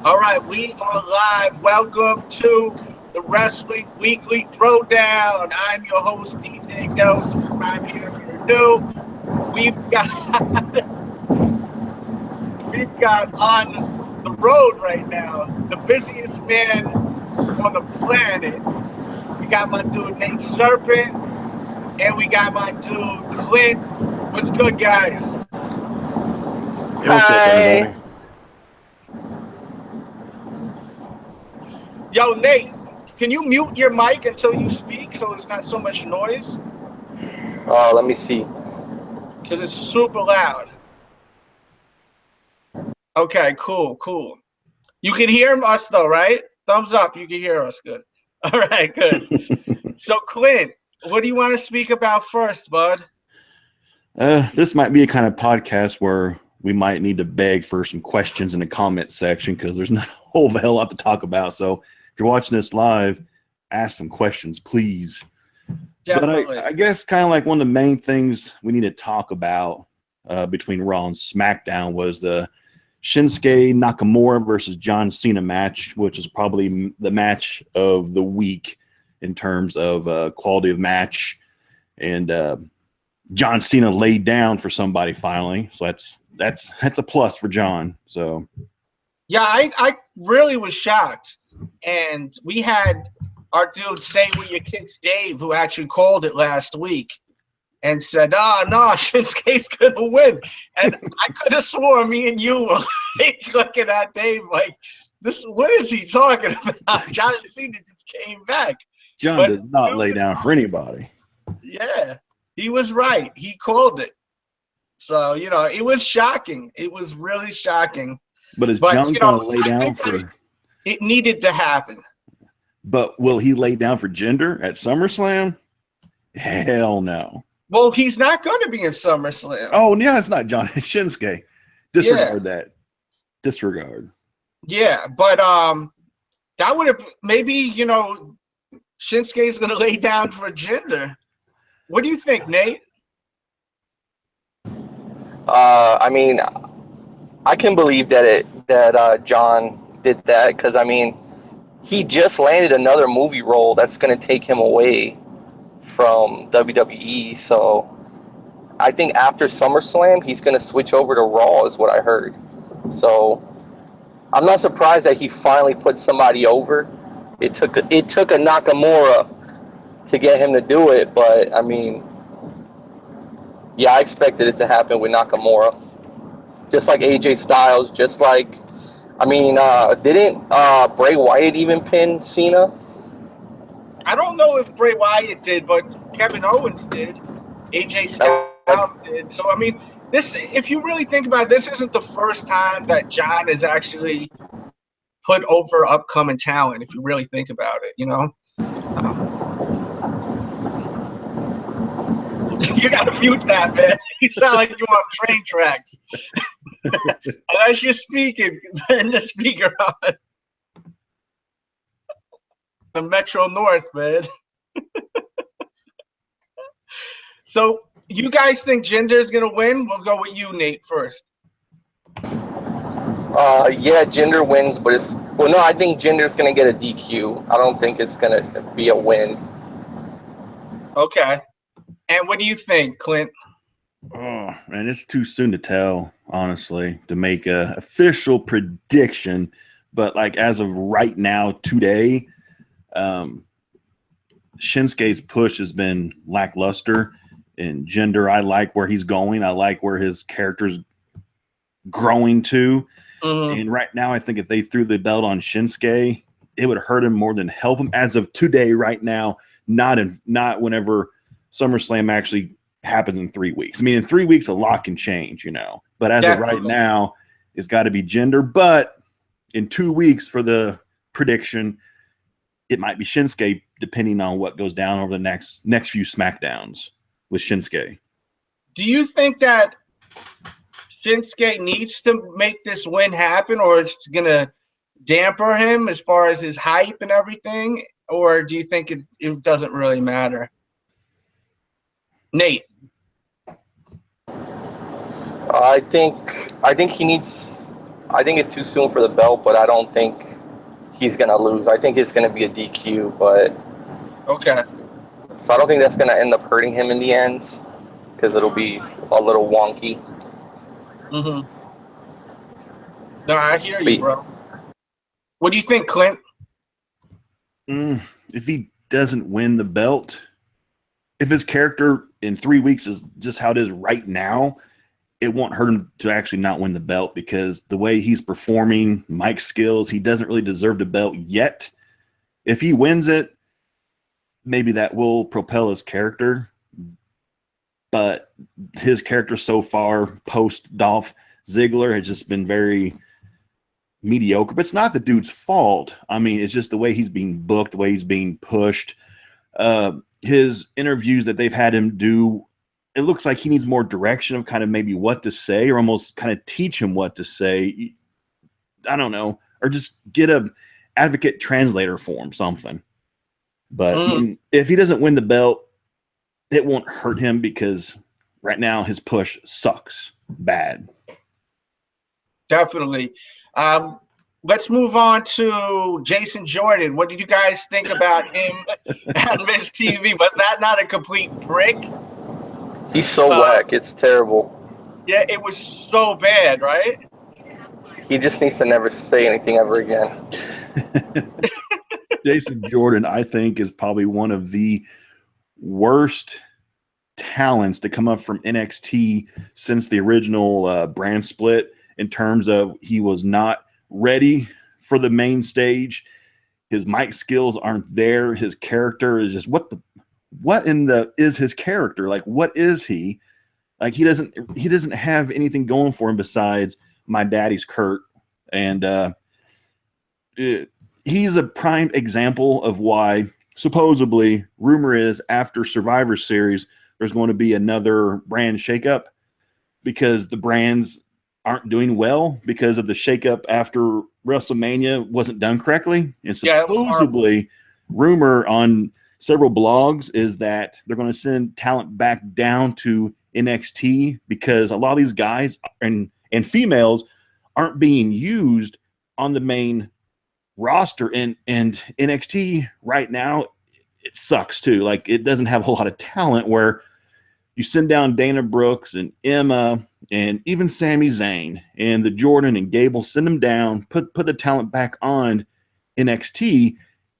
All right, we are live. Welcome to the Wrestling Weekly Throwdown. I'm your host, DJ Delz. I'm here if you're new. We've got on the road right now the busiest man on the planet. We got my dude Nate Serpent, and we got my dude Clint. What's good, guys? Hey, what's up, everybody? Yo, Nate, can you mute your mic until you speak so it's not so much noise? Let me see. Because it's super loud. Okay, cool. You can hear us though, right? Thumbs up, you can hear us good. All right, good. So, Clint, what do you want to speak about first, bud? This might be a kind of podcast where we might need to beg for some questions in the comment section because there's not a whole hell lot to talk about. So if you're watching this live, ask some questions, please. Definitely. But I guess kind of like one of the main things we need to talk about between Raw and SmackDown was the Shinsuke Nakamura versus John Cena match, which is probably the match of the week in terms of quality of match. And John Cena laid down for somebody finally, so that's a plus for John. So yeah, I really was shocked. And we had our dude Say With Your Kicks Dave, who actually called it last week and said, no, Shinsuke's going to win. And I could have sworn me and you were like, looking at Dave like, what is he talking about? John Cena just came back. John does not lay down for anybody. Yeah, he was right. He called it. So, it was shocking. It was really shocking. But is John going to lay down for... It needed to happen. But will he lay down for Jinder at SummerSlam? Hell no. Well, he's not going to be in SummerSlam. Oh, yeah, it's not John. It's Shinsuke. Disregard that. Disregard. Yeah, but that would have maybe, Shinsuke's going to lay down for Jinder. What do you think, Nate? I mean, I can believe that John did that because, I mean, he just landed another movie role that's going to take him away from WWE. So I think after SummerSlam, he's going to switch over to Raw is what I heard. So I'm not surprised that he finally put somebody over. It took a Nakamura to get him to do it, but I mean, yeah, I expected it to happen with Nakamura. Just like AJ Styles, just like, I mean, didn't Bray Wyatt even pin Cena? I don't know if Bray Wyatt did, but Kevin Owens did. AJ Styles did. So, I mean, this, if you really think about it, this isn't the first time that John has actually put over upcoming talent, if you really think about it, You got to mute that, man. You sound like you're on train tracks. Unless you're speaking, turn the speaker on. The Metro North, man. So, you guys think Jinder's going to win? We'll go with you, Nate, first. Yeah, Jinder wins, but no, I think Jinder's going to get a DQ. I don't think it's going to be a win. Okay. And what do you think, Clint? Oh, man, it's too soon to tell, honestly, to make a official prediction. But like as of right now, today, Shinsuke's push has been lackluster. And Jinder, I like where he's going. I like where his character's growing to. Mm-hmm. And right now, I think if they threw the belt on Shinsuke, it would hurt him more than help him. As of today, right now, not whenever SummerSlam actually happens in 3 weeks. I mean, in 3 weeks, a lot can change, But as of right now, it's got to be Jinder. But in 2 weeks for the prediction, it might be Shinsuke, depending on what goes down over the next few SmackDowns with Shinsuke. Do you think that Shinsuke needs to make this win happen, or it's going to damper him as far as his hype and everything? Or do you think it doesn't really matter? Nate. I think he needs I think it's too soon for the belt, but I don't think he's gonna lose. I think it's gonna be a DQ, but Okay. so I don't think that's gonna end up hurting him in the end because it'll be a little wonky. Mm-hmm. No, I hear you, But, bro. What do you think, Clint? If he doesn't win the belt, if his character in 3 weeks is just how it is right now, it won't hurt him to actually not win the belt, because the way he's performing, mic skills, he doesn't really deserve the belt yet. If he wins it, maybe that will propel his character. But his character so far, post Dolph Ziggler, has just been very mediocre. But it's not the dude's fault. I mean, it's just the way he's being booked, the way he's being pushed. His interviews that they've had him do, it looks like he needs more direction of kind of maybe what to say, or almost kind of teach him what to say. I don't know. Or just get a advocate translator for him, something. But if he doesn't win the belt, it won't hurt him, because right now his push sucks bad. Definitely. Let's move on to Jason Jordan. What did you guys think about him on Miss TV? Was that not a complete prick? he's so whack. It's terrible. Yeah, it was so bad, right? He just needs to never say anything ever again. Jason Jordan, I think, is probably one of the worst talents to come up from NXT since the original brand split, in terms of he was not ready for the main stage. His mic skills aren't there. His character is just what is his character? Like, what is he? Like, he doesn't have anything going for him besides my daddy's Kurt. And he's a prime example of why, supposedly, rumor is after Survivor Series, there's going to be another brand shakeup, because the brands aren't doing well because of the shakeup after WrestleMania wasn't done correctly. And supposedly, rumor on several blogs is that they're going to send talent back down to NXT, because a lot of these guys and females aren't being used on the main roster. And NXT right now, it sucks too. Like, it doesn't have a whole lot of talent, where you send down Dana Brooks and Emma and even Sami Zayn and the Jordan and Gable, send them down, put the talent back on NXT,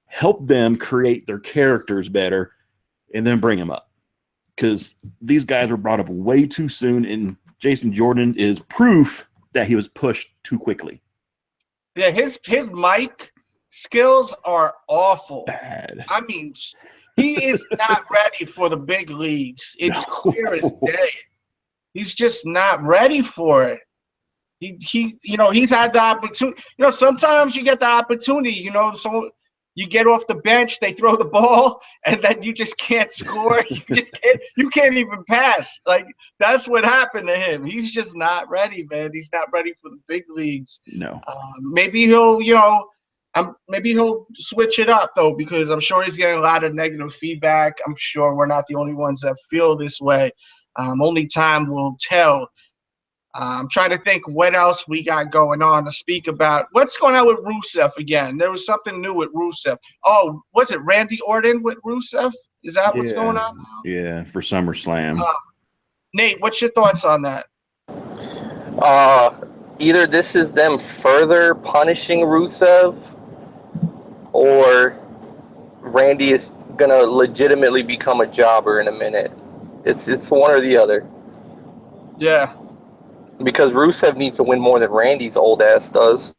help them create their characters better, and then bring them up. Because these guys were brought up way too soon, and Jason Jordan is proof that he was pushed too quickly. Yeah, his mic skills are awful. Bad. I mean, he is not ready for the big leagues. It's clear as day. He's just not ready for it. He's had the opportunity. Sometimes you get the opportunity, so you get off the bench, they throw the ball, and then you just can't score. You can't even pass. Like, that's what happened to him. He's just not ready, man. He's not ready for the big leagues. No. Maybe he'll switch it up, though, because I'm sure he's getting a lot of negative feedback. I'm sure we're not the only ones that feel this way. Only time will tell. I'm trying to think what else we got going on to speak about. What's going on with Rusev again? There was something new with Rusev. Oh, was it Randy Orton with Rusev? Is that what's going on now? Yeah, for SummerSlam. Nate, what's your thoughts on that? Either this is them further punishing Rusev, or Randy is going to legitimately become a jobber in a minute. It's one or the other. Yeah. Because Rusev needs to win more than Randy's old ass does.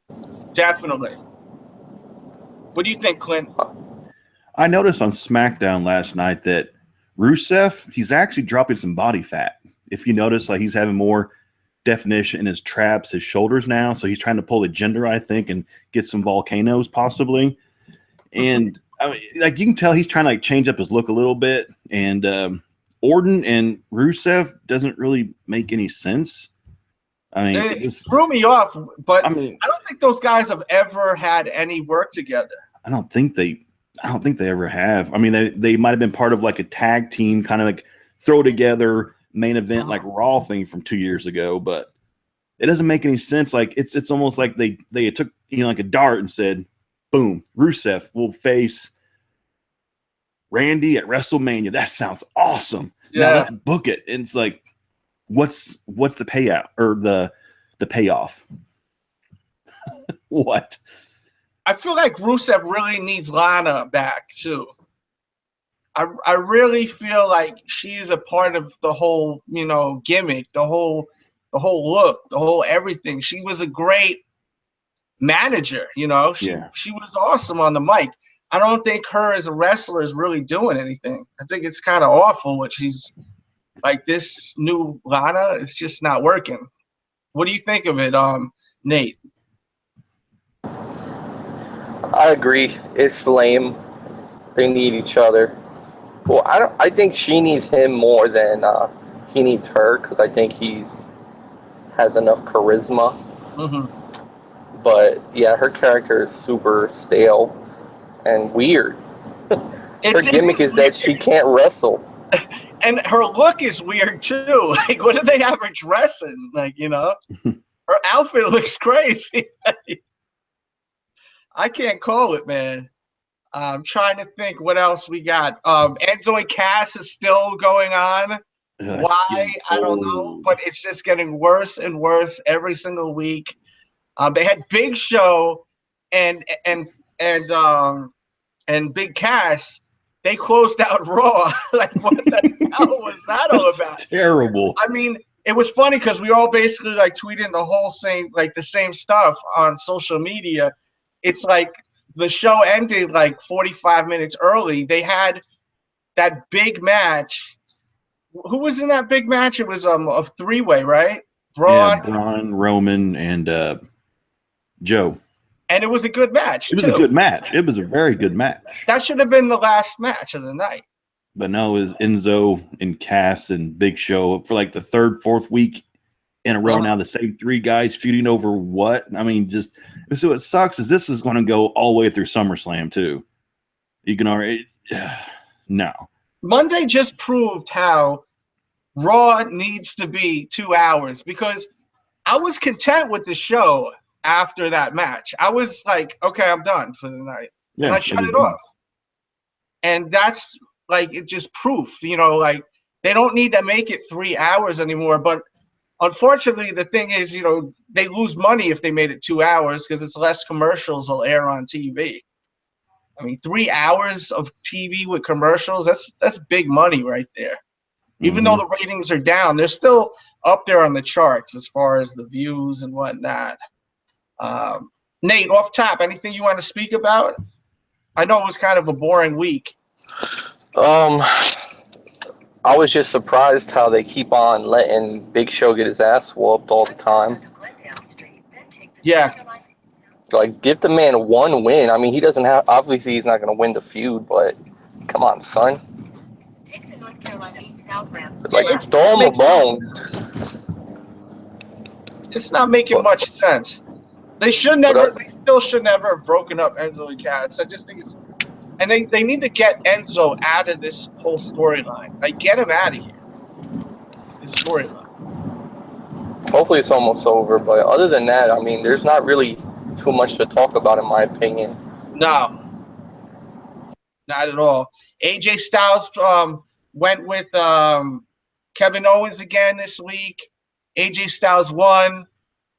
Definitely. What do you think, Clint? I noticed on SmackDown last night that Rusev, he's actually dropping some body fat. If you notice, like, he's having more definition in his traps, his shoulders now. So he's trying to pull a gender, I think, and get some volcanoes possibly. And I mean, like, you can tell he's trying to change up his look a little bit. And Orton and Rusev doesn't really make any sense. I mean, it threw me off, but I don't think those guys have ever had any work together. I don't think they ever have. I mean, they might have been part of like a tag team, kind of like throw together main event like Raw thing from 2 years ago, but it doesn't make any sense. Like it's almost like they took like a dart and said, boom, Rusev will face Randy at WrestleMania. That sounds awesome. Yeah. Now let's book it. And it's like, what's the payout or the payoff? What? I feel like Rusev really needs Lana back too. I really feel like she's a part of the whole, gimmick, the whole look, the whole everything. She was a great manager, She was awesome on the mic. I don't think her as a wrestler is really doing anything. I think it's kind of awful what she's like. This new Lana is just not working. What do you think of it, Nate? I agree. It's lame. They need each other. Well, I think she needs him more than he needs her, because I think has enough charisma. Mm-hmm. But yeah, her character is super stale and weird. Her gimmick is that she can't wrestle. And her look is weird too. Like, what do they have her dressing? Like, her outfit looks crazy. I can't call it, man. I'm trying to think what else we got. Enzo and Cass is still going on. Why? I don't know, but it's just getting worse and worse every single week. They had Big Show and Big Cass. They closed out Raw. Like, what the hell was that all about? Terrible. I mean, it was funny because we all basically like tweeting the same stuff on social media. It's like the show ended like 45 minutes early. They had that big match. Who was in that big match? It was a three-way, right? Braun, Roman, and Joe. And it was a good match. It was a good match. It was a very good match. That should have been the last match of the night. But no, it was Enzo and Cass and Big Show for like the third, fourth week in a row now. The same three guys feuding over what? I mean, so it sucks is this is going to go all the way through SummerSlam too. You can already no. Monday just proved how Raw needs to be 2 hours, because I was content with the show after that match. I was like, okay, I'm done for the night. Yeah, and I shut it off. And that's like, it's just proof, like they don't need to make it 3 hours anymore. But unfortunately, the thing is, they lose money if they made it 2 hours, because it's less commercials will air on TV. I mean, 3 hours of TV with commercials, that's big money right there. Even though the ratings are down, they're still up there on the charts as far as the views and whatnot. Nate, off top, anything you want to speak about? I know it was kind of a boring week. I was just surprised how they keep on letting Big Show get his ass whooped all the time. Yeah. Like, give the man one win. I mean, he doesn't have, obviously he's not going to win the feud, but come on, son. Like, throw him a bone. It's not making much sense. They still should never have broken up Enzo and Cass. I just think it's, and they need to get Enzo out of this whole storyline. Like, get him out of here. This storyline. Hopefully it's almost over, but other than that, I mean, there's not really too much to talk about, in my opinion. No, not at all. AJ Styles went with Kevin Owens again this week. AJ Styles won,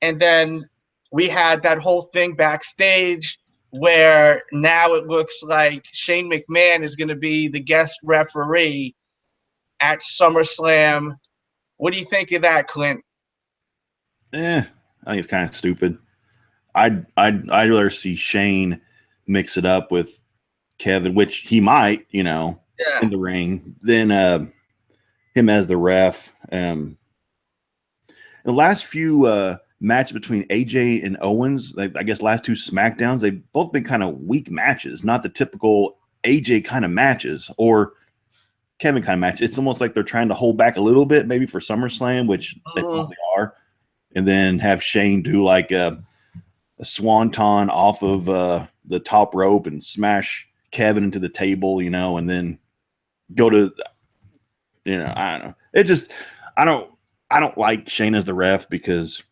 and then we had that whole thing backstage where now it looks like Shane McMahon is going to be the guest referee at SummerSlam. What do you think of that, Clint? I think it's kind of stupid. I'd rather see Shane mix it up with Kevin, which he might, in the ring, than him as the ref. The last few matches between AJ and Owens, I guess last two Smackdowns, they've both been kind of weak matches, not the typical AJ kind of matches or Kevin kind of match. It's almost like they're trying to hold back a little bit, maybe for SummerSlam, which they probably are, and then have Shane do like a swanton off of the top rope and smash Kevin into the table, and then go to, I don't know. It just, I don't like Shane as the ref because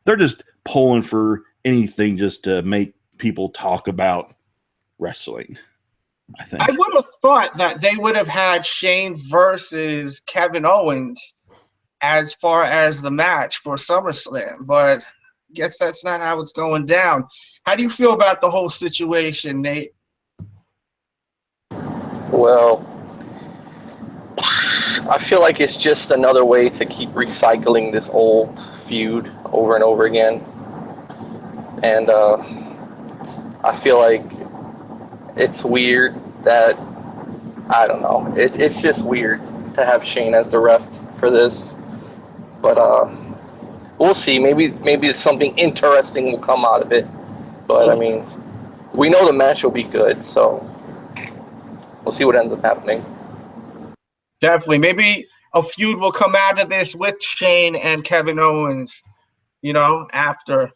they're just pulling for anything just to make people talk about wrestling. I think I would have thought that they would have had Shane versus Kevin Owens as far as the match for SummerSlam, but I guess that's not how it's going down. How do you feel about the whole situation, Nate? Well, I feel like it's just another way to keep recycling this old feud over and over again. And I feel like it's weird that, I don't know, it's just weird to have Shane as the ref for this. But we'll see. Maybe something interesting will come out of it. But I mean, we know the match will be good, so we'll see what ends up happening. Definitely. Maybe a feud will come out of this with Shane and Kevin Owens, you know, after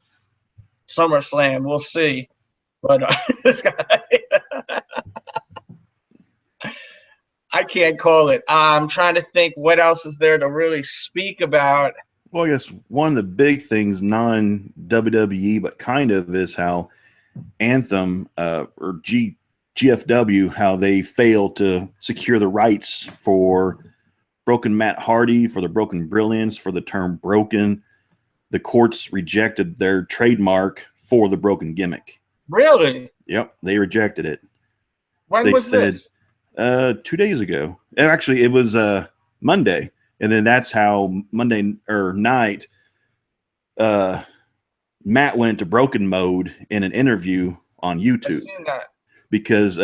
SummerSlam. We'll see. But this guy, I can't call it. I'm trying to think what else is there to really speak about. Well, I guess one of the big things, non-WWE, but kind of, is how Anthem or GFW, how they failed to secure the rights for Broken Matt Hardy, for the Broken Brilliance, for the term broken. The courts rejected their trademark for the broken gimmick. Really? Yep, they rejected it. When was this? 2 days ago. Actually, it was Monday. And then that's how Monday night, Matt went into broken mode in an interview on YouTube. I've seen that. Because,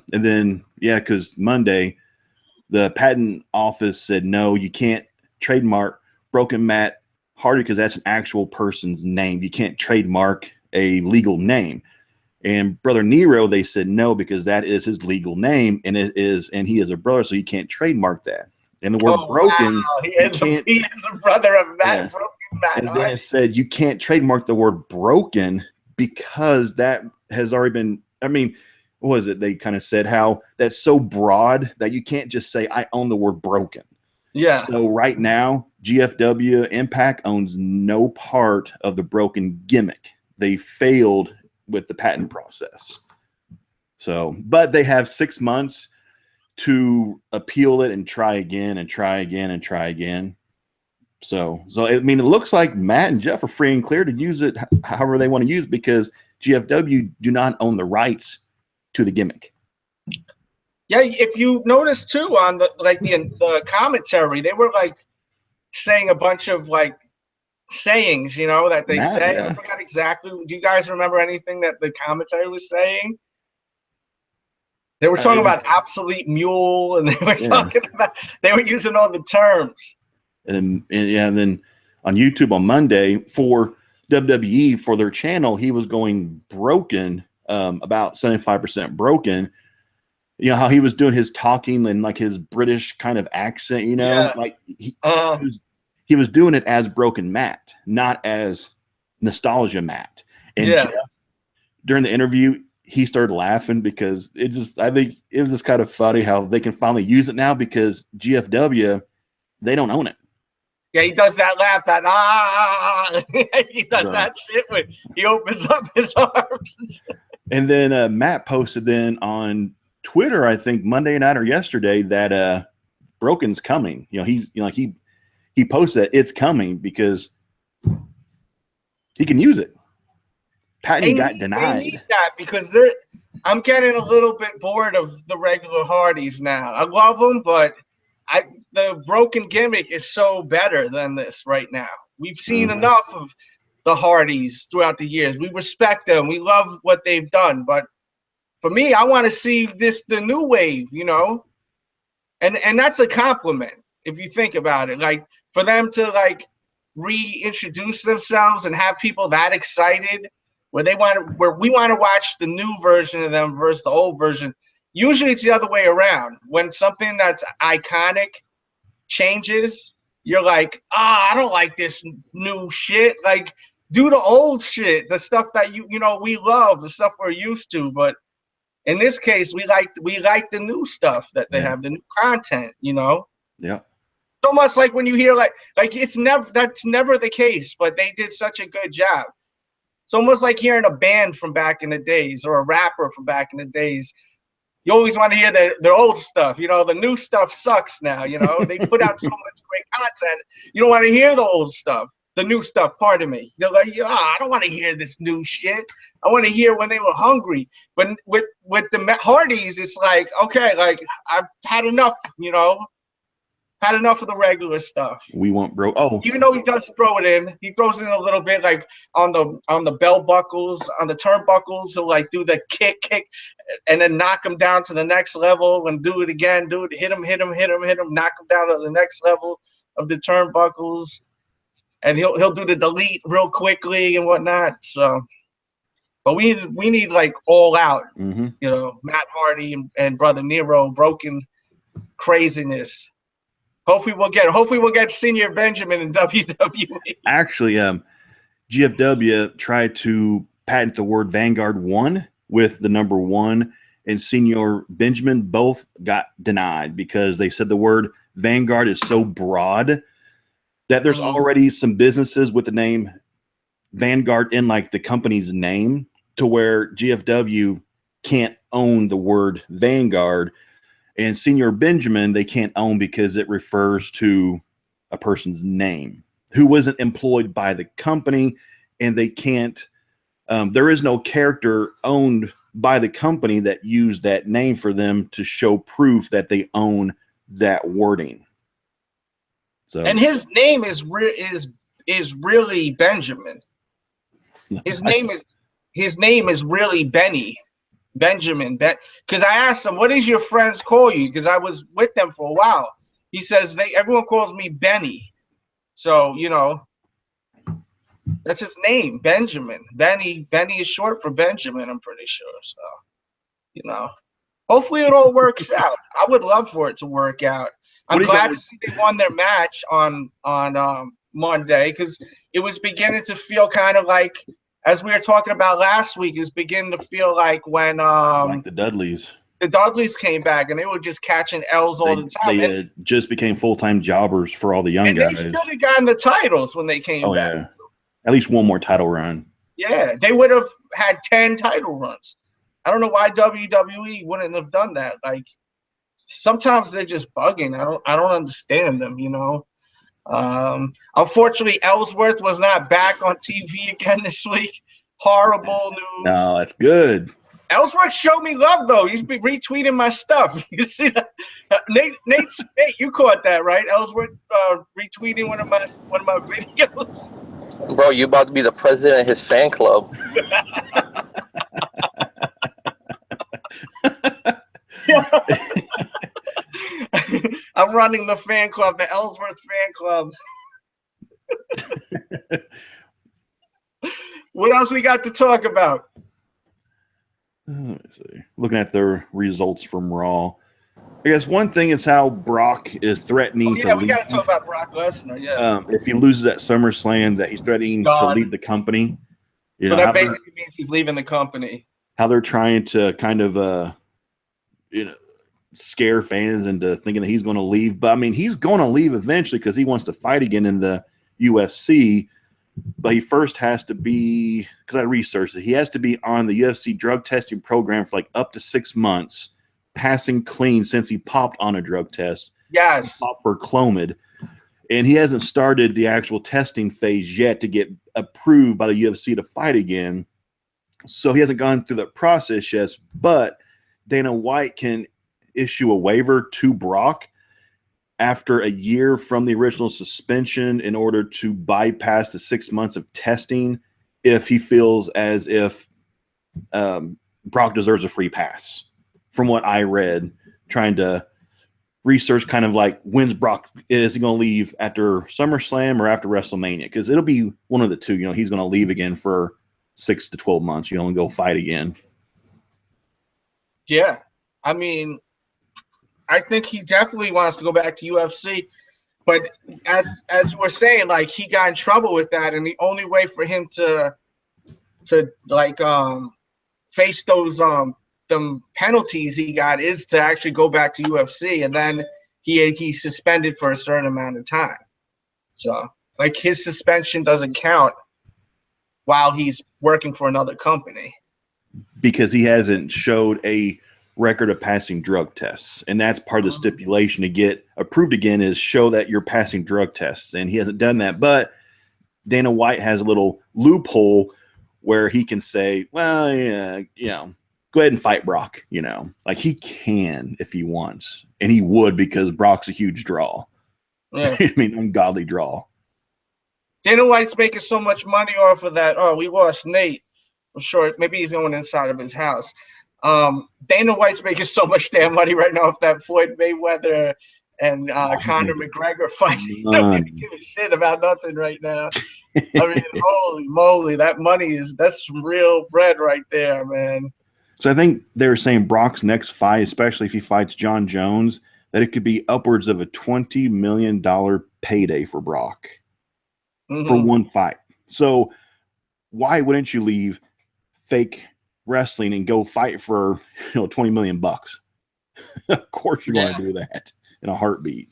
because Monday, the patent office said, no, you can't trademark Broken Matt Hardy because that's an actual person's name. You can't trademark a legal name. And Brother Nero, they said no, because that is his legal name, and he is a brother, so you can't trademark that. And the word broken, wow. He is a brother of Matt. Yeah. Broken Matt. And then it said you can't trademark the word broken because that has already been, I mean, what was it? They kind of said how that's so broad that you can't just say, I own the word broken. Yeah. So right now, GFW Impact owns no part of the broken gimmick. They failed with the patent process. So, but they have 6 months to appeal it and try again and try again and try again. So I mean, it looks like Matt and Jeff are free and clear to use it however they want to use it, because GFW do not own the rights to the gimmick. Yeah, if you notice too on the commentary, they were like saying a bunch of like sayings, you know, that they say. Yeah. I forgot exactly. Do you guys remember anything that the commentary was saying? They were talking about obsolete mule, and they were using all the terms. And then on YouTube on Monday for WWE, for their channel, he was going broken, about 75% broken. You know how he was doing his talking and like his British kind of accent, you know, like he was doing it as Broken Matt, not as Nostalgia Matt. And Jeff, during the interview, he started laughing because I think it was just kind of funny how they can finally use it now, because GFW, they don't own it. Yeah, he does that laugh, he does that shit when he opens up his arms. And then Matt posted then on Twitter, I think Monday night or yesterday, that Broken's coming. You know, he posted that it's coming because he can use it. Patent got denied. They need that because I'm getting a little bit bored of the regular Hardys now. I love them, but the broken gimmick is so better than this right now. We've seen enough of the Hardys throughout the years. We respect them. We love what they've done. But for me, I want to see the new wave, you know? And that's a compliment if you think about it. Like, for them to like reintroduce themselves and have people that excited where we want to watch the new version of them versus the old version. Usually it's the other way around. When something that's iconic changes, you're like, I don't like this new shit. Like, do the old shit, the stuff that we love, the stuff we're used to. But in this case, we like the new stuff that they have, the new content, you know? Yeah. almost like when you hear like that's never the case, but they did such a good job. It's almost like hearing a band from back in the days or a rapper from back in the days. You always want to hear their old stuff. You know, the new stuff sucks now. You know, they put out so much great content. You don't want to hear the old stuff, the new stuff. Pardon me. You're like, I don't want to hear this new shit. I want to hear when they were hungry. But with the Hardys, it's like, okay, like I've had enough. You know, had enough of the regular stuff. We want bro. Oh, even though he does throw it in, he throws it in a little bit, like on the bell buckles, on the turnbuckles. He'll like do the kick, and then knock him down to the next level, and do it again. Hit him, knock him down to the next level of the turnbuckles, and he'll do the delete real quickly and whatnot. So, but we need like all out, mm-hmm. you know, Matt Hardy and Brother Nero, broken craziness. Hopefully we'll get Senior Benjamin in WWE. Actually, GFW tried to patent the word Vanguard 1 with the number 1, and Senior Benjamin both got denied because they said the word Vanguard is so broad that there's already some businesses with the name Vanguard in like the company's name, to where GFW can't own the word Vanguard. And Senior Benjamin, they can't own because it refers to a person's name who wasn't employed by the company, and they can't. There is no character owned by the company that used that name for them to show proof that they own that wording. So, and his name is really Benjamin. His name is really Benjamin, because I asked him, what does your friends call you? Because I was with them for a while. He says everyone calls me Benny. So, you know, that's his name, Benjamin. Benny is short for Benjamin, I'm pretty sure. So, you know, hopefully it all works out. I would love for it to work out. I'm glad to see they won their match on Monday, because it was beginning to feel kind of like, as we were talking about last week, is beginning to feel like when like the Dudleys came back, and they were just catching L's all the time. They just became full-time jobbers for all the young guys. They should have gotten the titles when they came back. Yeah. At least one more title run. Yeah, they would have had 10 title runs. I don't know why WWE wouldn't have done that. Like, sometimes they're just bugging. I don't understand them, you know. Unfortunately, Ellsworth was not back on TV again this week. Horrible news. No, that's good. Ellsworth showed me love, though. He's been retweeting my stuff. You see that? Nate, you caught that, right? Ellsworth retweeting one of my videos. Bro, you about to be the president of his fan club. I'm running the fan club, the Ellsworth fan club. What else we got to talk about? Let me see. Looking at the results from Raw, I guess one thing is how Brock is threatening to leave. We got to talk about Brock Lesnar. Yeah. If he loses at SummerSlam, that he's threatening to leave the company. So that basically means he's leaving the company. How they're trying to kind of, scare fans into thinking that he's going to leave. But I mean, he's going to leave eventually because he wants to fight again in the UFC. But he first has to be, because I researched it, he has to be on the UFC drug testing program for like up to 6 months, passing clean since he popped on a drug test. Yes. Popped for Clomid. And he hasn't started the actual testing phase yet to get approved by the UFC to fight again. So he hasn't gone through the process yet. But Dana White can issue a waiver to Brock after a year from the original suspension in order to bypass the 6 months of testing if he feels as if Brock deserves a free pass. From what I read, trying to research kind of like, when's Brock, is he going to leave after SummerSlam or after WrestleMania? Because it'll be one of the two. You know, he's going to leave again for 6 to 12 months, and go fight again. Yeah. I mean, I think he definitely wants to go back to UFC. But as you were saying, like, he got in trouble with that, and the only way for him to face those them penalties he got is to actually go back to UFC, and then he's suspended for a certain amount of time. So, like, his suspension doesn't count while he's working for another company. Because he hasn't showed a record of passing drug tests. And that's part of the stipulation to get approved again is show that you're passing drug tests. And he hasn't done that. But Dana White has a little loophole where he can say, well, yeah, you know, go ahead and fight Brock, you know. Like, he can if he wants. And he would because Brock's a huge draw. Yeah. I mean, ungodly draw. Dana White's making so much money off of that. Oh, we lost Nate. I'm sure maybe he's going inside of his house. Dana White's making so much damn money right now off that Floyd Mayweather and Conor McGregor fight. He don't give a shit about nothing right now. I mean, holy moly, that money that's some real bread right there, man. So I think they were saying Brock's next fight, especially if he fights John Jones, that it could be upwards of a $20 million payday for Brock for one fight. So why wouldn't you leave fake wrestling and go fight for, you know, $20 million bucks? Of course you're going to do that in a heartbeat.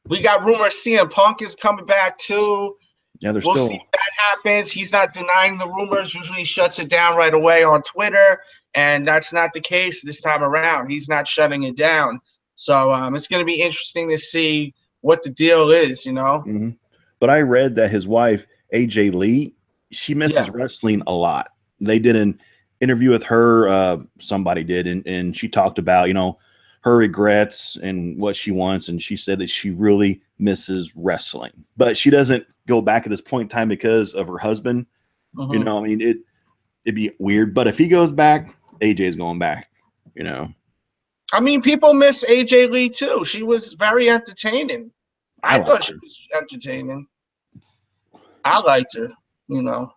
We got rumors CM Punk is coming back too. Yeah, we'll see if that happens. He's not denying the rumors. Usually he shuts it down right away on Twitter, and that's not the case this time around. He's not shutting it down. So it's going to be interesting to see what the deal is, you know. But I read that his wife, AJ Lee, she misses wrestling a lot. They did an interview with her, somebody did, and she talked about, you know, her regrets and what she wants, and she said that she really misses wrestling. But she doesn't go back at this point in time because of her husband. You know, I mean, it'd be weird. But if he goes back, AJ's going back, you know. I mean, people miss AJ Lee too. She was very entertaining. I thought she was entertaining. I liked her, you know.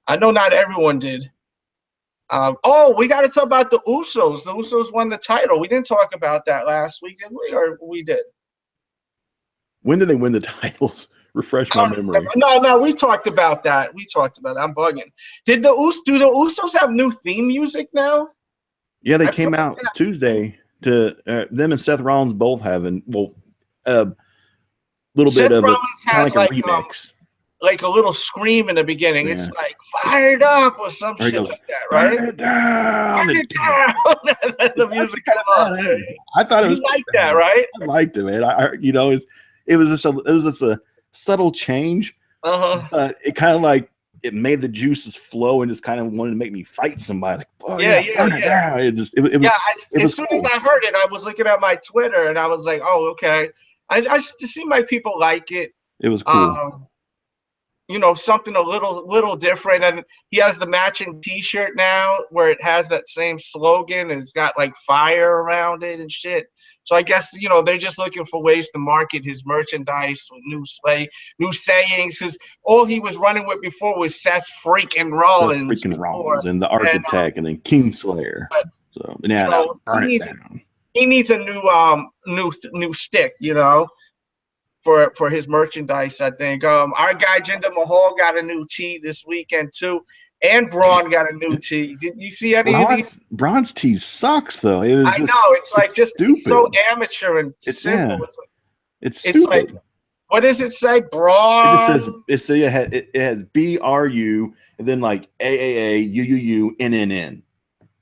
I know not everyone did. We got to talk about the Usos. The Usos won the title. We didn't talk about that last week, did we? Or we did? When did they win the titles? Refresh my memory. No, we talked about that. I'm bugging. Do the Usos have new theme music now? Yeah, they came out Tuesday. To them and Seth Rollins both having a little bit of Rollins like a remix. Like a little scream in the beginning. Yeah. It's like fired up or some shit like that, right? Burn it down. Burn it down. The music come on. I thought it was like that, right? I liked it, man. It was just a subtle change. But it kind of like it made the juices flow and just kind of wanted to make me fight somebody. Like, yeah. It was as soon as I heard it, I was looking at my Twitter and I was like, oh, okay. I just see my people like it. It was cool. You know, something a little different. And he has the matching T-shirt now where it has that same slogan and it's got like fire around it and shit. So I guess, you know, they're just looking for ways to market his merchandise with new sayings. Because all he was running with before was Seth freaking Rollins. And the Architect and then Kingslayer. So yeah, you know, burn it down. He needs a new stick, you know. For his merchandise, I think. Our guy Jinder Mahal got a new tee this weekend too, and Braun got a new tee. Did you see any of these? Braun's tee sucks though. I know it's like just stupid. So amateur and simple. Yeah. It's stupid. Like, what does it say? Braun. It has BRU and then like AAA UUU.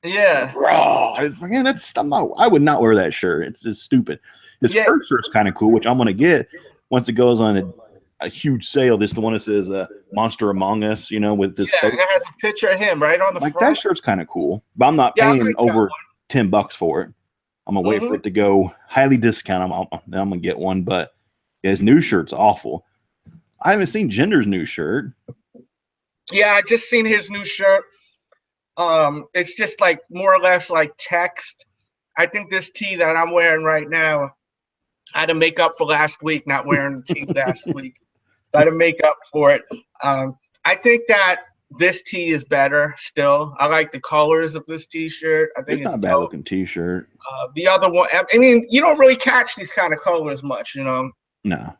Yeah. Bro, it's like, man, I would not wear that shirt. It's just stupid. His first shirt's kind of cool, which I'm going to get once it goes on a huge sale. This is the one that says Monster Among Us, you know, with this. Yeah, it has a picture of him right on the front. That shirt's kind of cool, but I'm not paying over $10 for it. I'm going to wait for it to go highly discounted. Then I'm going to get one, but his new shirt's awful. I haven't seen Jinder's new shirt. Yeah, I just seen his new shirt. It's just like more or less like text. I think this tee that I'm wearing right now, I had to make up for last week not wearing the tee last week. So I had to make up for it. I think that this tee is better still. I like the colors of this T-shirt. I think it's not a bad looking T-shirt. The other one, I mean, you don't really catch these kind of colors much, you know. No.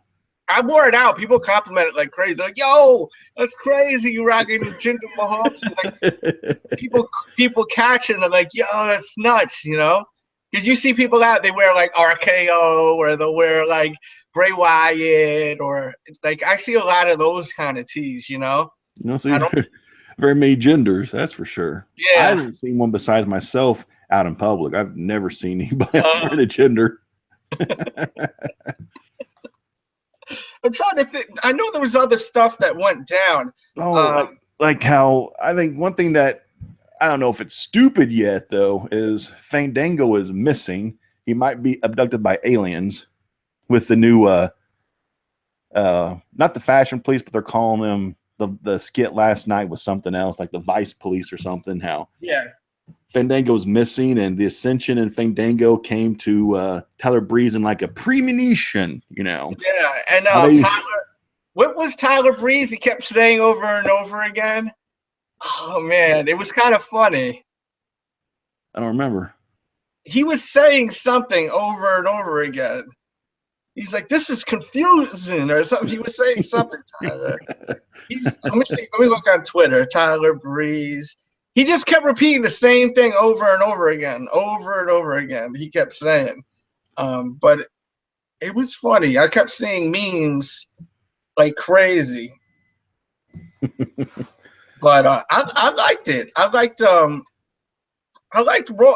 I wore it out. People compliment it like crazy. They're like, yo, that's crazy. You rocking Jinder Mahal. Like, people catch it and they're like, yo, that's nuts, you know. Because you see people out, they wear like RKO or they'll wear like Bray Wyatt or like I see a lot of those kind of tees, you know? You know, so very many genders, that's for sure. Yeah. I haven't seen one besides myself out in public. I've never seen anybody else wearing a gender. I'm trying to think. I know there was other stuff that went down. Oh, like how I think one thing that I don't know if it's stupid yet, though, is Fandango is missing. He might be abducted by aliens with the new, not the fashion police, but they're calling them the skit last night was something else, like the Vice Police or something. How Fandango's missing, and the Ascension and Fandango came to Tyler Breeze in like a premonition, you know. Yeah, and Tyler, what was Tyler Breeze? He kept saying over and over again. Oh man, it was kind of funny. I don't remember. He was saying something over and over again. He's like, "This is confusing," or something. He was saying something, Tyler. Let me see. Let me look on Twitter. Tyler Breeze. He just kept repeating the same thing over and over again, over and over again. He kept saying, but it was funny. I kept seeing memes like crazy. But I liked it. I liked Raw.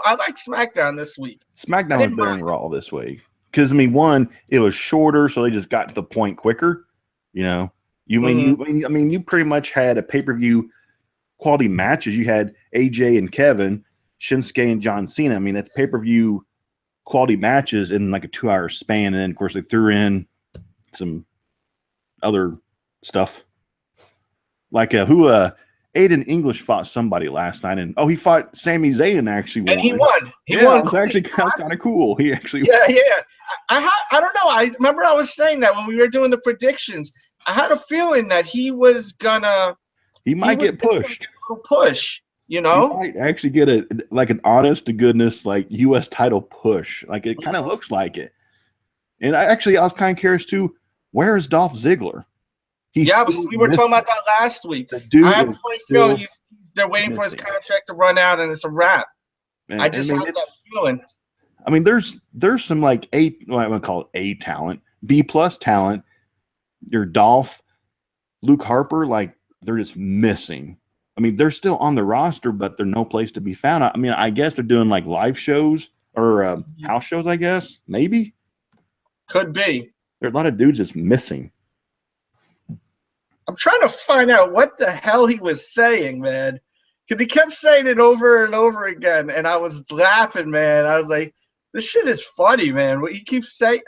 I liked SmackDown this week. SmackDown was better than Raw this week because I mean, one, it was shorter, so they just got to the point quicker. You know, you pretty much had a pay-per-view quality matches. You had AJ and Kevin, Shinsuke and John Cena. I mean, that's pay-per-view quality matches in like a 2-hour span, and then of course they threw in some other stuff like Aiden English fought somebody last night, and he fought Sami Zayn actually won. And he won. He won. won. It was actually kind of cool. He actually I don't know. I remember I was saying that when we were doing the predictions. I had a feeling that he was gonna. He might get pushed. Push. You know, he might actually get an honest to goodness like U.S. title push. Like it kind of looks like it. And I was kind of curious too. Where is Dolph Ziggler? We were talking about that last week. I have a funny feeling they're waiting for his contract to run out and it's a wrap. I have that feeling. I mean, there's some like I'm gonna call it A talent, B+ talent. Your Dolph, Luke Harper, like they're just missing. I mean, they're still on the roster, but they're no place to be found. I mean, I guess they're doing like live shows or house shows. I guess maybe could be. There are a lot of dudes just missing. I'm trying to find out what the hell he was saying, man. Because he kept saying it over and over again, and I was laughing, man. I was like, this shit is funny, man. What he keeps saying,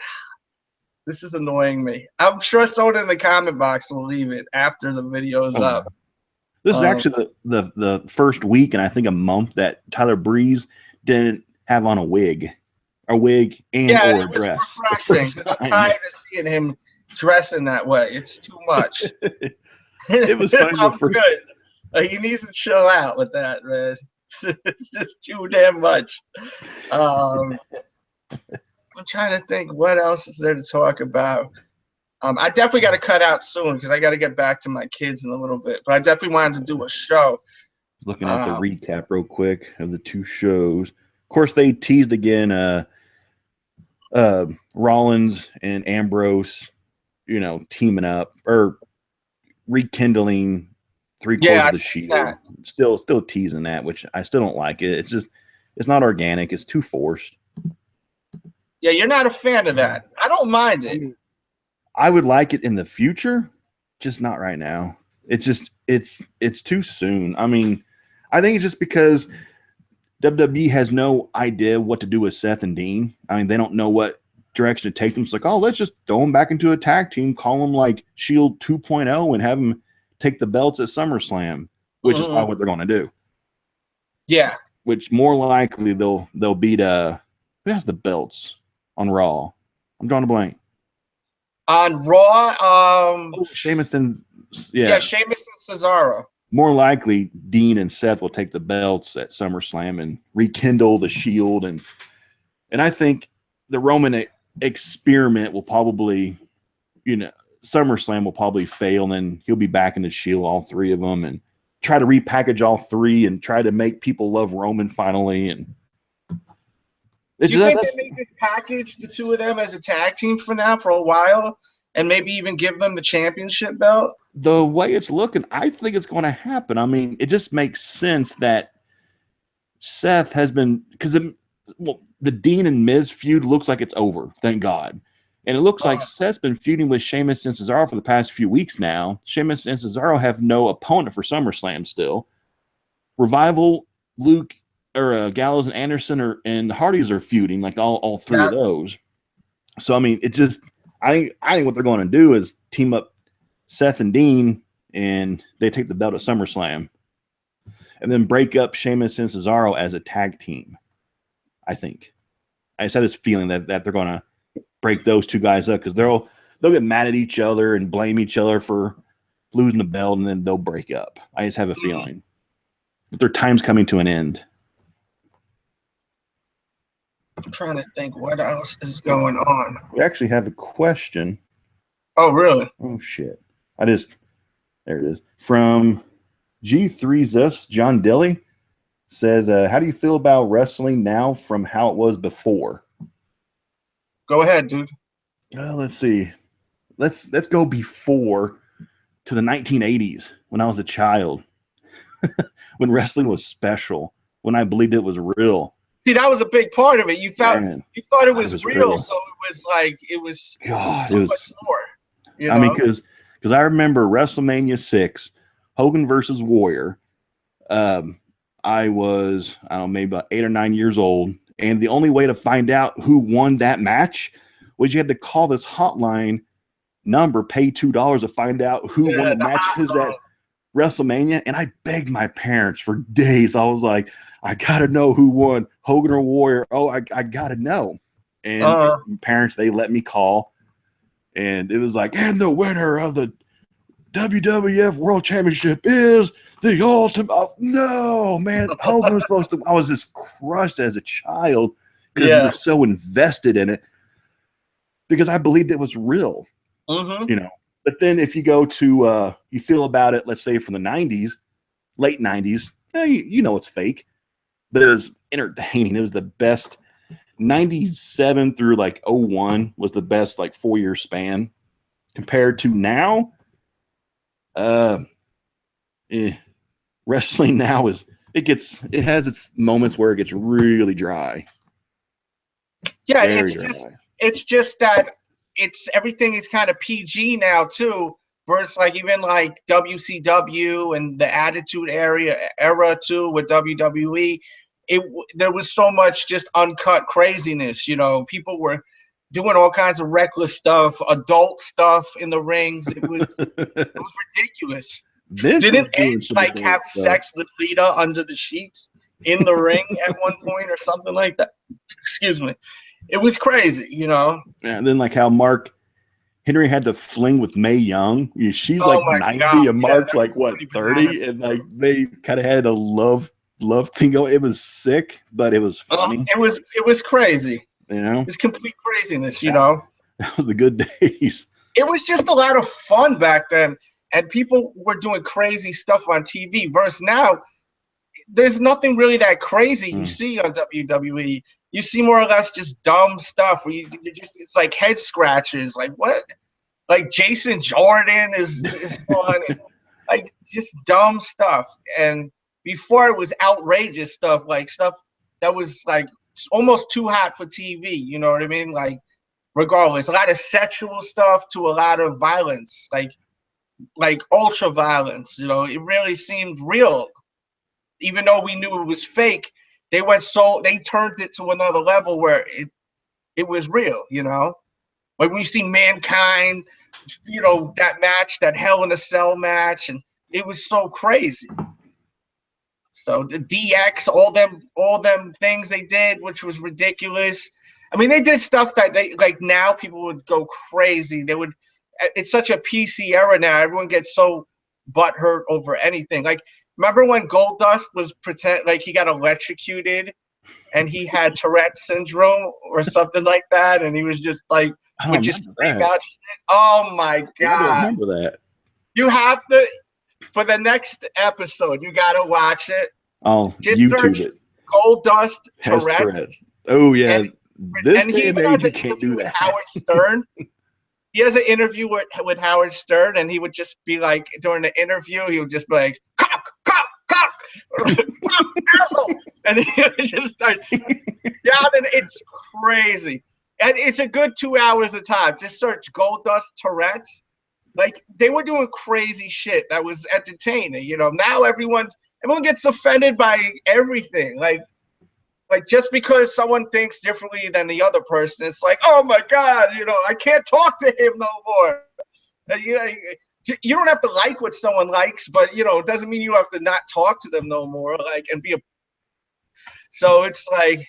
this is annoying me. I'm sure someone in the comment box will leave it after the video is up. This is actually the first week, and I think a month that Tyler Breeze didn't have on a wig and or a dress. Refreshing. I'm tired of seeing him dressing that way. It's too much. It was funny. I'm good. Like, he needs to chill out with that, man. It's just too damn much. I'm trying to think what else is there to talk about. I definitely got to cut out soon because I got to get back to my kids in a little bit. But I definitely wanted to do a show. Looking at the recap real quick of the two shows. Of course, they teased again Rollins and Ambrose, teaming up or rekindling 3/4 of the Shield. Still teasing that, which I still don't like it. It's not organic. It's too forced. Yeah, you're not a fan of that. I don't mind it. I would like it in the future, just not right now. It's too soon. I mean, I think it's just because WWE has no idea what to do with Seth and Dean. I mean, they don't know what direction to take them. It's like, let's just throw them back into a tag team, call them like Shield 2.0 and have them take the belts at SummerSlam, which is probably what they're going to do. Yeah. Which more likely they'll beat who has the belts on Raw? I'm drawing a blank. On Raw, Sheamus and Sheamus and Cesaro. More likely, Dean and Seth will take the belts at SummerSlam and rekindle the Shield, and I think the Roman experiment will probably, SummerSlam will probably fail, and then he'll be back in the Shield, all three of them, and try to repackage all three and try to make people love Roman finally, and Do you think they may just package the two of them as a tag team for now for a while, and maybe even give them the championship belt? The way it's looking, I think it's going to happen. I mean, it just makes sense that Seth has been, because the Dean and Miz feud looks like it's over, thank God. And it looks like Seth's been feuding with Sheamus and Cesaro for the past few weeks now. Sheamus and Cesaro have no opponent for SummerSlam still. Revival, Luke, or Gallows and Anderson and the Hardys are feuding, like all three of those. So, I mean, it just, I think what they're going to do is team up Seth and Dean, and they take the belt at SummerSlam. And then break up Sheamus and Cesaro as a tag team, I think. I just had this feeling that they're going to break those two guys up because they'll get mad at each other and blame each other for losing the belt, and then they'll break up. I just have a feeling that their time's coming to an end. I'm trying to think what else is going on. We actually have a question. Oh, really? Oh, shit. There it is. From G3Zus, John Dilly says, how do you feel about wrestling now from how it was before? Go ahead, dude. Let's see. Let's go before to the 1980s when I was a child, when wrestling was special, when I believed it was real. See, that was a big part of it. You thought it was real, so it was like it was. God, it was much more. You know? I mean, because I remember WrestleMania 6, Hogan versus Warrior. I was, I don't know, maybe about 8 or 9 years old. And the only way to find out who won that match was you had to call this hotline number, pay $2 to find out who won the match at WrestleMania. And I begged my parents for days. I was like, I got to know who won, Hogan or Warrior. Oh, I got to know. And parents, they let me call. And it was like, and the winner of the WWF World Championship is the ultimate. No, man, Hogan was supposed to. I was just crushed as a child because you were so invested in it because I believed it was real. You know. But then if you go to, you feel about it, let's say from the 90s, late 90s, you know it's fake, but it was entertaining. It was the best. 97 through like 01 was the best like 4-year span compared to now. Wrestling now it has its moments where it gets really dry. Yeah, it's just that everything is kind of PG now too, versus like even like WCW and the Attitude era too with WWE. There was so much just uncut craziness, you know. People were doing all kinds of reckless stuff, adult stuff in the rings. It was ridiculous. Didn't Edge like have sex with Lita under the sheets in the ring at one point or something like that? Excuse me. It was crazy, you know. And then like how Mark Henry had the fling with Mae Young. She's like 90 God. And Mark's like what 30, and like they kind of had a love thing going. It was sick, but it was funny. It was crazy. You know, it's complete craziness. You know, that was the good days. It was just a lot of fun back then, and people were doing crazy stuff on TV. Versus now, there's nothing really that crazy you see on WWE. You see more or less just dumb stuff. Where it's like head scratches. Like what? Like Jason Jordan is fun. And, like just dumb stuff. And before it was outrageous stuff, like stuff that was like almost too hot for TV. You know what I mean? Like regardless, a lot of sexual stuff to a lot of violence, like ultra violence. You know, it really seemed real, even though we knew it was fake. They turned it to another level where it was real. You know, like when you see Mankind, you know, that match, that Hell in a Cell match, and it was so crazy. So the DX, all them things they did, which was ridiculous. I mean, they did stuff that they like now people would go crazy. It's such a PC era now. Everyone gets so butthurt over anything. Like, remember when Goldust was like he got electrocuted and he had Tourette syndrome or something like that, and he was just like would just scream out shit. Oh my God. I don't remember that. You have to, for the next episode, you gotta watch it. Oh, just YouTube search it. Goldust Tourette. Oh yeah, And, this and day he and even has age you an can't interview do with that. Howard Stern. He has an interview with Howard Stern, and he would just be like, during the interview, he would just be like, cock, cock, cock, asshole. And he would just start yelling. It's crazy. And it's a good 2 hours of time. Just search Goldust Tourette's. Like, they were doing crazy shit that was entertaining. You know, now everyone gets offended by everything. Like just because someone thinks differently than the other person, it's like, oh my God, you know, I can't talk to him no more. You don't have to like what someone likes, but you know, it doesn't mean you have to not talk to them no more. Like, and be a. So it's like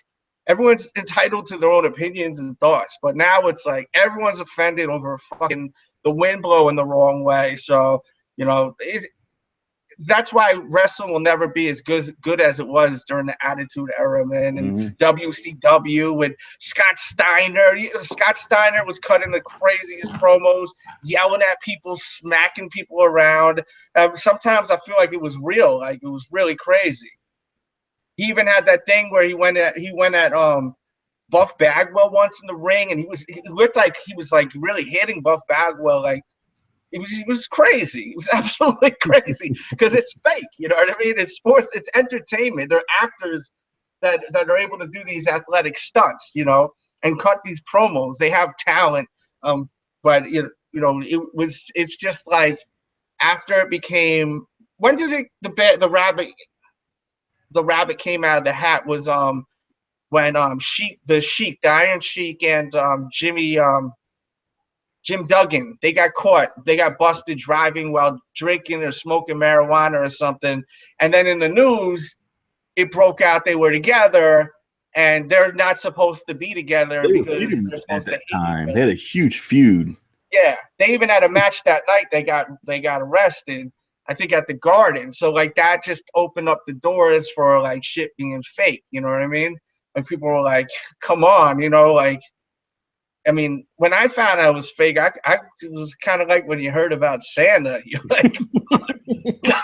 everyone's entitled to their own opinions and thoughts, but now it's like everyone's offended over fucking the wind blowing the wrong way. So you know, that's why wrestling will never be as good as it was during the Attitude Era, man. And WCW with Scott Steiner. Scott Steiner was cutting the craziest promos, yelling at people, smacking people around. Sometimes I feel like it was real, like it was really crazy. He even had that thing where he went at Buff Bagwell once in the ring, and he looked like he was like really hitting Buff Bagwell, like. It was crazy. It was absolutely crazy because it's fake. You know what I mean? It's sports. It's entertainment. They're actors that are able to do these athletic stunts, you know, and cut these promos. They have talent, but it's just like after it became. When did the rabbit came out of the hat was when the Iron Sheik and Jim Duggan, they got caught. They got busted driving while drinking or smoking marijuana or something. And then in the news, it broke out they were together, and they're not supposed to be together because they're supposed at that to hate time. each They other. had a huge feud. Yeah, they even had a match that night. They got arrested, I think, at the Garden. So like that just opened up the doors for like shit being fake. You know what I mean? Like people were like, "Come on," you know, like. I mean, when I found out it was fake, I it was kind of like when you heard about Santa. You're like, you know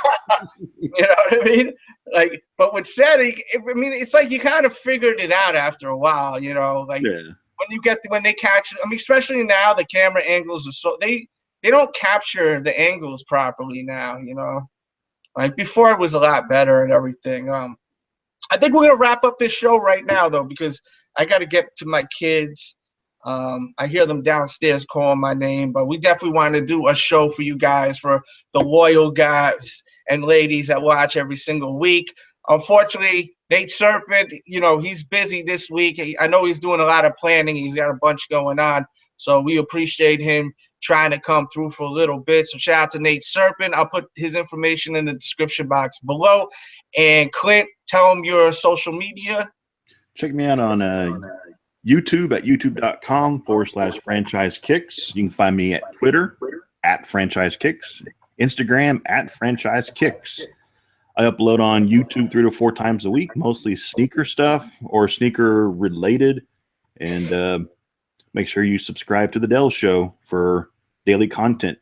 what I mean? Like, but with Santa, I mean, it's like you kind of figured it out after a while. You know, like when they catch. I mean, especially now, the camera angles are so they don't capture the angles properly now. You know, like before it was a lot better and everything. I think we're gonna wrap up this show right now though because I got to get to my kids. I hear them downstairs calling my name, but we definitely want to do a show for you guys, for the loyal guys and ladies that watch every single week. Unfortunately, Nate Serpent, you know, he's busy this week. I know he's doing a lot of planning. He's got a bunch going on. So we appreciate him trying to come through for a little bit. So shout out to Nate Serpent. I'll put his information in the description box below. And Clint, tell him your social media. Check me out on YouTube at youtube.com/franchise kicks. You can find me at Twitter at franchise kicks, Instagram at franchise kicks. I upload on YouTube 3 to 4 times a week, mostly sneaker stuff or sneaker related. And make sure you subscribe to the Delz Show for daily content.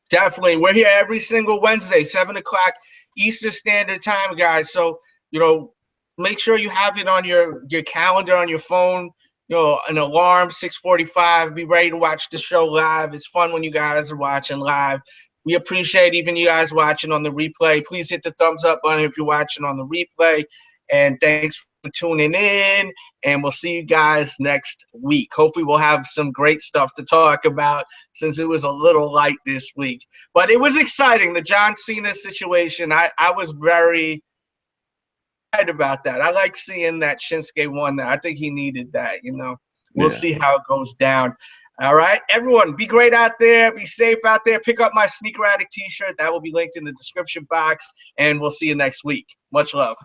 Definitely. We're here every single Wednesday, 7 o'clock Eastern Standard Time, guys. So, you know, make sure you have it on your calendar, on your phone, you know, an alarm, 6:45. Be ready to watch the show live. It's fun when you guys are watching live. We appreciate even you guys watching on the replay. Please hit the thumbs up button if you're watching on the replay. And thanks for tuning in. And we'll see you guys next week. Hopefully we'll have some great stuff to talk about since it was a little light this week. But it was exciting, the John Cena situation. I was very about that. I like seeing that Shinsuke won that. I think he needed that, you know. We'll see how it goes down. All right, everyone, be great out there. Be safe out there. Pick up my Sneaker Addict t-shirt. That will be linked in the description box. And we'll see you next week. Much love.